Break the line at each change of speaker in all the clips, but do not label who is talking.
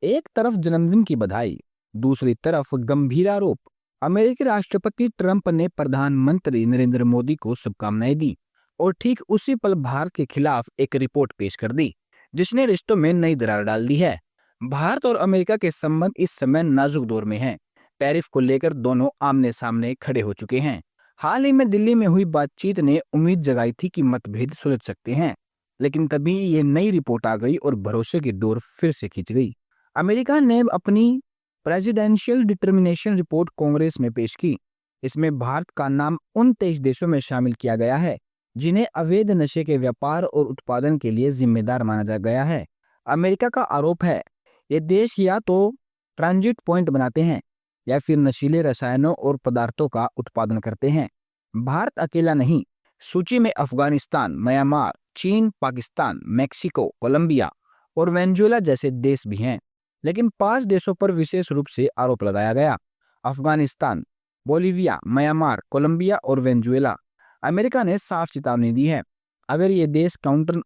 एक तरफ जन्मदिन की बधाई, दूसरी तरफ गंभीर आरोप। अमेरिकी राष्ट्रपति ट्रंप ने प्रधानमंत्री नरेंद्र मोदी को शुभकामनाएं दी और ठीक उसी पल भारत के खिलाफ एक रिपोर्ट पेश कर दी, जिसने रिश्तों में नई दरार डाल दी है। भारत और अमेरिका के संबंध इस समय नाजुक दौर में हैं। टैरिफ को लेकर दोनों आमने सामने खड़े हो चुके हैं। हाल ही में दिल्ली में हुई बातचीत ने उम्मीद जगाई थी कि मतभेद सुलझ सकते हैं, लेकिन तभी ये नई रिपोर्ट आ गई और भरोसे की डोर फिर से खींच गई। अमेरिका ने अपनी प्रेसिडेंशियल डिटर्मिनेशन रिपोर्ट कांग्रेस में पेश की। इसमें भारत का नाम उन 23 देशों में शामिल किया गया है जिन्हें अवैध नशे के व्यापार और उत्पादन के लिए जिम्मेदार माना जा गया है। अमेरिका का आरोप है ये देश या तो ट्रांजिट पॉइंट बनाते हैं या फिर नशीले रसायनों और पदार्थों का उत्पादन करते हैं। भारत अकेला नहीं, सूची में अफगानिस्तान, म्यांमार, चीन, पाकिस्तान, मेक्सिको, कोलंबिया और वेनेजुएला जैसे देश भी हैं। लेकिन 5 देशों पर विशेष रूप से आरोप लगाया गया: अफगानिस्तान, बोलीविया, म्यांमार, कोलंबिया और वेनेजुएला। अमेरिका ने साफ चेतावनी दी है, अगर ये देश काउंटर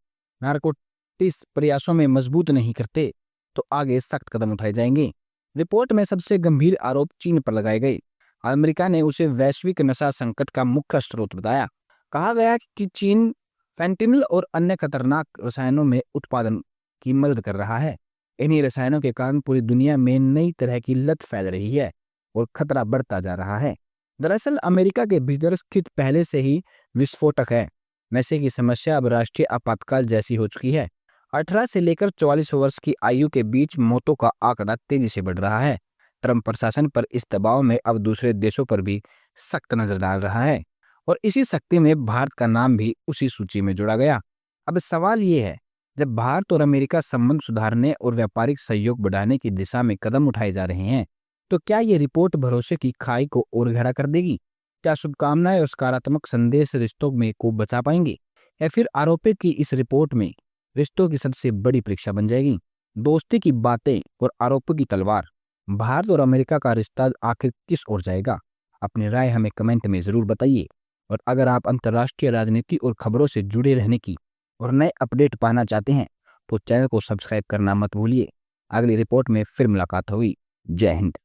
नारकोटिक्स प्रयासों में मजबूत नहीं करते तो आगे सख्त कदम उठाए जाएंगे। रिपोर्ट में सबसे गंभीर आरोप चीन पर लगाए गए। अमेरिका ने उसे वैश्विक नशा संकट का मुख्य स्रोत बताया। कहा गया कि चीन फैंटिनिल और अन्य खतरनाक रसायनों में उत्पादन की मदद कर रहा है। इन्हीं रसायनों के कारण पूरी दुनिया में नई तरह की लत फैल रही है और खतरा बढ़ता जा रहा है। दरअसल अमेरिका के भीतर स्थित पहले से ही विस्फोटक है। नशे की समस्या अब राष्ट्रीय आपातकाल जैसी हो चुकी है। 18 से लेकर 44 वर्ष की आयु के बीच मौतों का आंकड़ा तेजी से बढ़ रहा है। ट्रंप प्रशासन पर इस दबाव में अब दूसरे देशों पर भी सख्त नजर डाल रहा है और इसी शक्ति में भारत का नाम भी उसी सूची में जोड़ा गया। अब सवाल ये है, जब भारत और अमेरिका संबंध सुधारने और व्यापारिक सहयोग बढ़ाने की दिशा में कदम उठाए जा रहे हैं, तो क्या ये रिपोर्ट भरोसे की खाई को और गहरा कर देगी? क्या शुभकामनाएं और सकारात्मक संदेश रिश्तों में को बचा पाएंगे, या फिर आरोपित की इस रिपोर्ट में रिश्तों की सबसे बड़ी परीक्षा बन जाएगी? दोस्ती की बातें और आरोपों की तलवार, भारत और अमेरिका का रिश्ता आखिर किस ओर जाएगा? अपनी राय हमें कमेंट में जरूर बताइए। और अगर आप अंतर्राष्ट्रीय राजनीति और खबरों से जुड़े रहने की और नए अपडेट पाना चाहते हैं तो चैनल को सब्सक्राइब करना मत भूलिए। अगली रिपोर्ट में फिर मुलाकात होगी। जय हिंद।